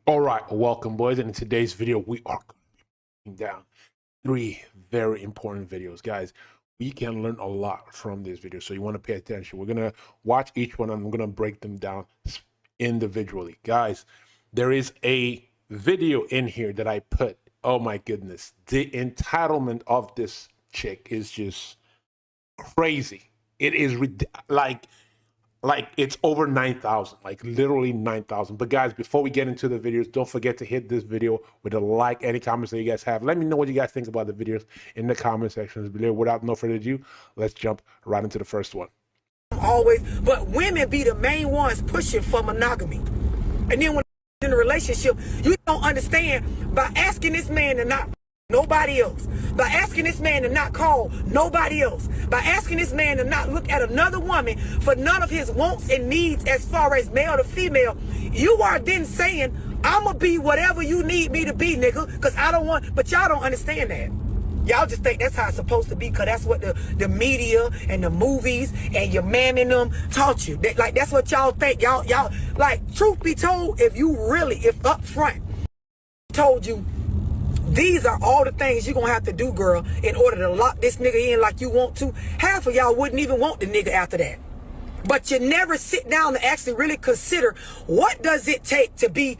All right, welcome, boys. And in today's video, we are breaking down three very important videos. Guys, we can learn a lot from this video, so you want to pay attention. We're going to watch each one, and I'm going to break them down individually. Guys, there is a video in here that I put. Oh, my goodness. The entitlement of this chick is just crazy. It is like it's over 9,000, like literally 9,000. But guys, before we get into the videos, don't forget to hit this video with a like, any comments that you guys have. Let me know what you guys think about the videos in the comment sections below. Without no further ado, let's jump right into the first one. Always, but women be the main ones pushing for monogamy. And then when in a relationship, you don't understand, by asking this man to not nobody else, by asking this man to not call nobody else, by asking this man to not look at another woman for none of his wants and needs as far as male to female, you are then saying, I'ma be whatever you need me to be, nigga, because I don't want, but y'all don't understand that. Y'all just think that's how it's supposed to be, because that's what the media and the movies and your man and them taught you. That's what y'all think. Y'all, like, truth be told, if up front told you, these are all the things you're gonna have to do, girl, in order to lock this nigga in like you want to, half of y'all wouldn't even want the nigga after that. But you never sit down to actually really consider, what does it take to be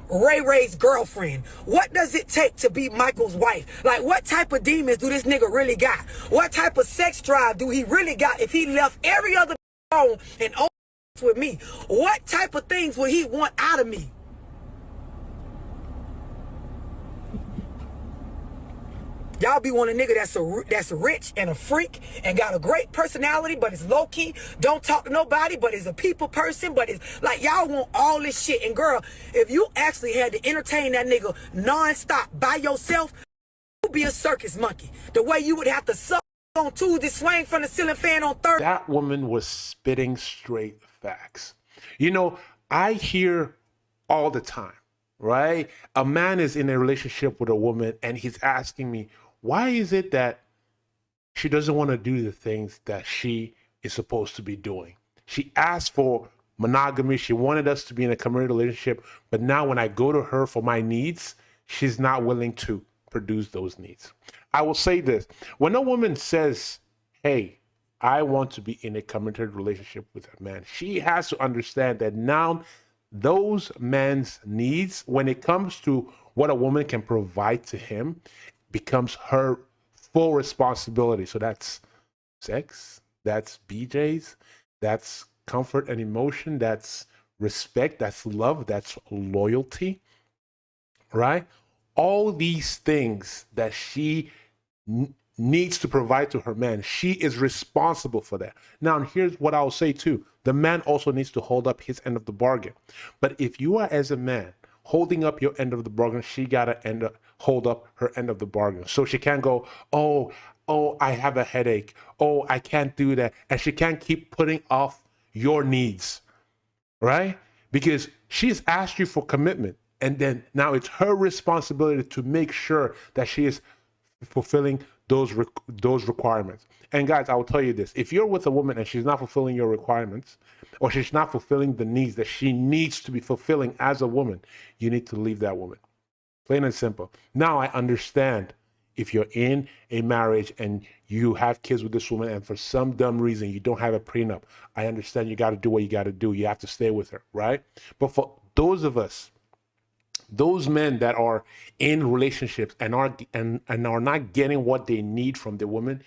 Ray Ray's girlfriend? What does it take to be Michael's wife? Like, what type of demons do this nigga really got? What type of sex drive do he really got if he left every other on and on with me? What type of things would he want out of me? Y'all be one a nigga that's rich and a freak and got a great personality, but is low key, don't talk to nobody, but is a people person, but is like, y'all want all this shit. And girl, if you actually had to entertain that nigga non-stop by yourself, you'd be a circus monkey. The way you would have to suck on Tuesday, swing from the ceiling fan on Thursday. That woman was spitting straight facts. You know, I hear all the time, right? A man is in a relationship with a woman and he's asking me, why is it that she doesn't want to do the things that she is supposed to be doing? She asked for monogamy. She wanted us to be in a committed relationship. But now when I go to her for my needs, she's not willing to produce those needs. I will say this. When a woman says, hey, I want to be in a committed relationship with a man, she has to understand that now those men's needs, when it comes to what a woman can provide to him, becomes her full responsibility. So that's sex, that's BJ's, that's comfort and emotion, that's respect, that's love, that's loyalty, right? All these things that she needs to provide to her man, she is responsible for that. Now, here's what I'll say too. The man also needs to hold up his end of the bargain. But if you are, as a man, holding up your end of the bargain, she gotta hold up her end of the bargain. So she can't go, oh, I have a headache. Oh, I can't do that. And she can't keep putting off your needs, right? Because she's asked you for commitment. And then now it's her responsibility to make sure that she is fulfilling those requirements. And guys, I will tell you this. If you're with a woman and she's not fulfilling your requirements, or she's not fulfilling the needs that she needs to be fulfilling as a woman, you need to leave that woman. Plain and simple. Now I understand if you're in a marriage and you have kids with this woman and for some dumb reason you don't have a prenup, I understand you got to do what you got to do. You have to stay with her, right? But for those of us, those men that are in relationships and are not getting what they need from the woman,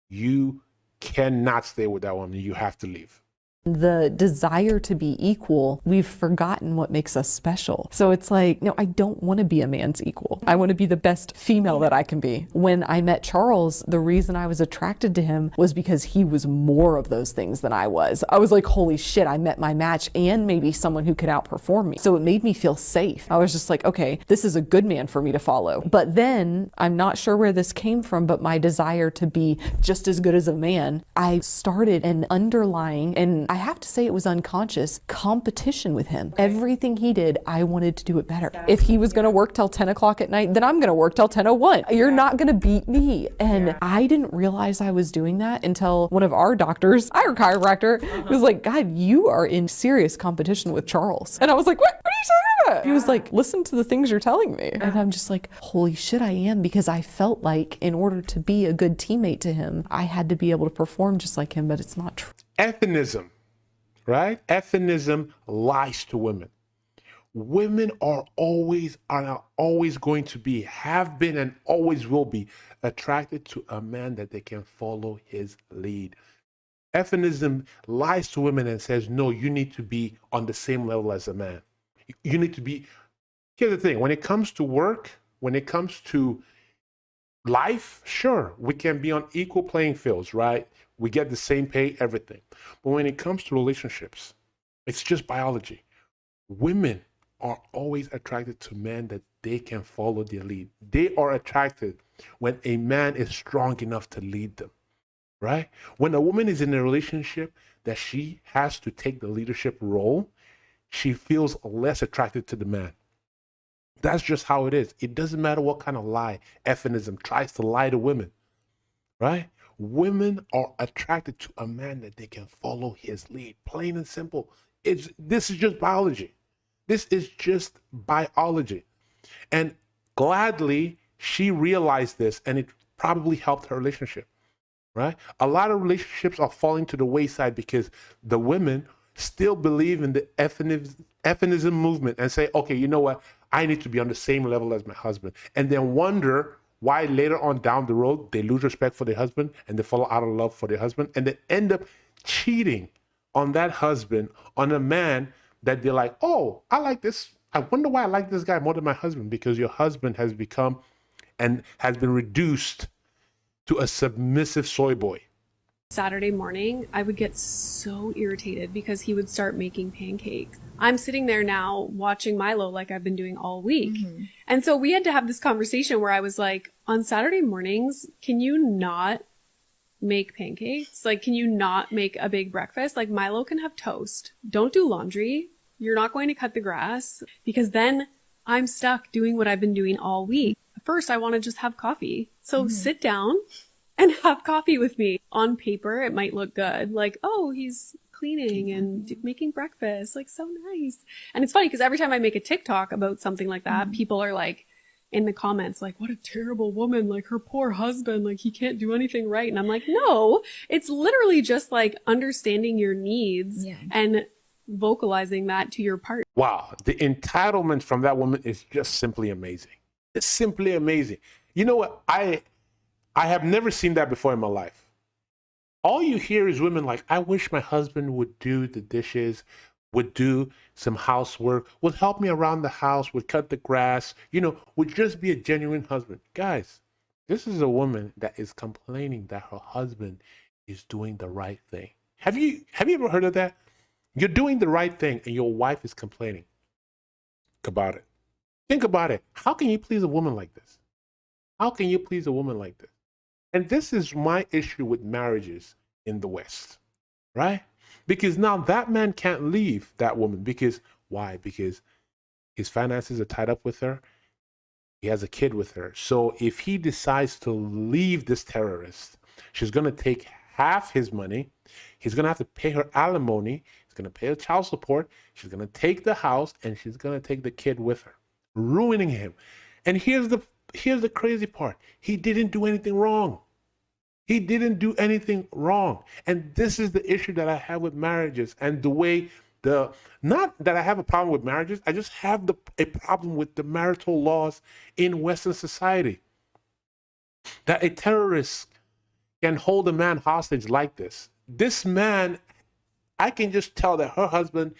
you cannot stay with that woman. You have to leave. The desire to be equal, we've forgotten what makes us special. So it's like, no, I don't want to be a man's equal. I want to be the best female that I can be. When I met Charles, the reason I was attracted to him was because he was more of those things than I was. I was like, holy shit, I met my match and maybe someone who could outperform me. So it made me feel safe. I was just like, okay, this is a good man for me to follow. But then, I'm not sure where this came from, but my desire to be just as good as a man, I started an underlying, and I have to say it was unconscious competition with him. Everything he did, I wanted to do it better. If he was going to work till 10 o'clock at night, then I'm going to work till 10:01. You're not going to beat me. And I didn't realize I was doing that until one of our doctors, our chiropractor, was like, God, you are in serious competition with Charles. And I was like, what are you talking about? He was like, listen to the things you're telling me. And I'm just like, holy shit, I am, because I felt like in order to be a good teammate to him, I had to be able to perform just like him, but it's not true. Ethnism, right? Ethnism lies to women. Women are always going to be, have been, and always will be attracted to a man that they can follow his lead. Ethnism lies to women and says, no, you need to be on the same level as a man. You need to be. Here's the thing, when it comes to work, when it comes to life, sure, we can be on equal playing fields, right? We get the same pay, everything. But when it comes to relationships, it's just biology. Women are always attracted to men that they can follow their lead. They are attracted when a man is strong enough to lead them, right? When a woman is in a relationship that she has to take the leadership role, she feels less attracted to the man. That's just how it is. It doesn't matter what kind of lie feminism tries to lie to women, right? Women are attracted to a man that they can follow his lead, plain and simple. This is just biology. This is just biology. And gladly, she realized this, and it probably helped her relationship, right? A lot of relationships are falling to the wayside because the women still believe in the feminism movement and say, okay, you know what? I need to be on the same level as my husband. And then wonder why later on down the road, they lose respect for their husband and they fall out of love for their husband. And they end up cheating on that husband, on a man that they're like, oh, I like this. I wonder why I like this guy more than my husband, because your husband has become and has been reduced to a submissive soy boy. Saturday morning, I would get so irritated because he would start making pancakes. I'm sitting there now watching Milo like I've been doing all week. And so we had to have this conversation where I was like, on Saturday mornings, can you not make pancakes? Like, can you not make a big breakfast? Like, Milo can have toast. Don't do laundry. You're not going to cut the grass, because then I'm stuck doing what I've been doing all week. First, I want to just have coffee. So sit down and have coffee with me. On paper, it might look good. Like, oh, he's cleaning and making breakfast. Like, so nice. And it's funny because every time I make a TikTok about something like that, people are like, in the comments, like, what a terrible woman, like her poor husband, like he can't do anything right. And I'm like, no, it's literally just like understanding your needs and vocalizing that to your partner. Wow, the entitlement from that woman is just simply amazing. It's simply amazing. You know what? I have never seen that before in my life. All you hear is women like, I wish my husband would do the dishes, would do some housework, would help me around the house, would cut the grass, would just be a genuine husband. Guys, this is a woman that is complaining that her husband is doing the right thing. Have you ever heard of that? You're doing the right thing and your wife is complaining about it. Think about it. How can you please a woman like this? How can you please a woman like this? And this is my issue with marriages in the West, right? Because now that man can't leave that woman. Because why? Because his finances are tied up with her. He has a kid with her. So if he decides to leave this terrorist, she's going to take half his money. He's going to have to pay her alimony. He's going to pay her child support. She's going to take the house and she's going to take the kid with her, ruining him. And here's the crazy part. He didn't do anything wrong. He didn't do anything wrong. And this is the issue that I have with marriages and the way not that I have a problem with marriages, I just have a problem with the marital laws in Western society. That a terrorist can hold a man hostage like this. This man, I can just tell that her husband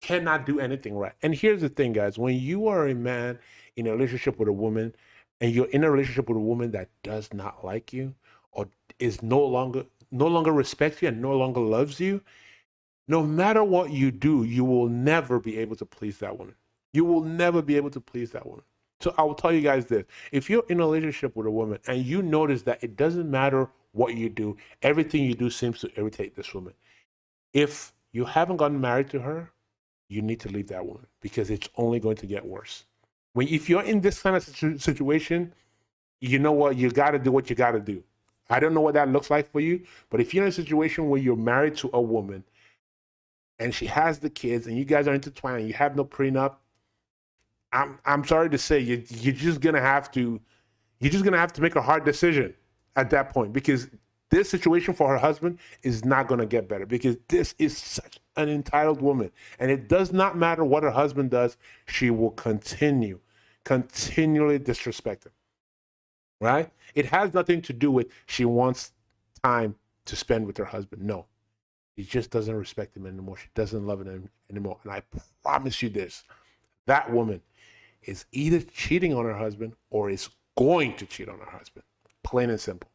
cannot do anything right. And here's the thing, guys. When you are a man in a relationship with a woman and you're in a relationship with a woman that does not like you or is no longer respects you and no longer loves you, no matter what you do, you will never be able to please that woman. You will never be able to please that woman. So I will tell you guys this. If you're in a relationship with a woman and you notice that it doesn't matter what you do, everything you do seems to irritate this woman. If you haven't gotten married to her, you need to leave that woman because it's only going to get worse. If you're in this kind of situation, you know what? You got to do what you got to do. I don't know what that looks like for you, but if you're in a situation where you're married to a woman and she has the kids and you guys are intertwined and you have no prenup, I'm sorry to say you're just gonna have to make a hard decision at that point, because this situation for her husband is not going to get better, because this is such an entitled woman, and it does not matter what her husband does, she will continually disrespect him, right? It has nothing to do with she wants time to spend with her husband. No, she just doesn't respect him anymore. She doesn't love him anymore. And I promise you this, that woman is either cheating on her husband or is going to cheat on her husband. Plain and simple.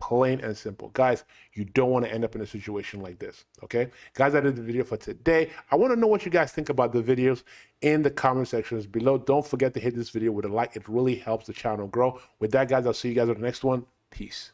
Plain and simple. Guys, you don't want to end up in a situation like this, okay? Guys, that is the video for today. I want to know what you guys think about the videos in the comment sections below. Don't forget to hit this video with a like. It really helps the channel grow. With that, guys, I'll see you guys on the next one. Peace.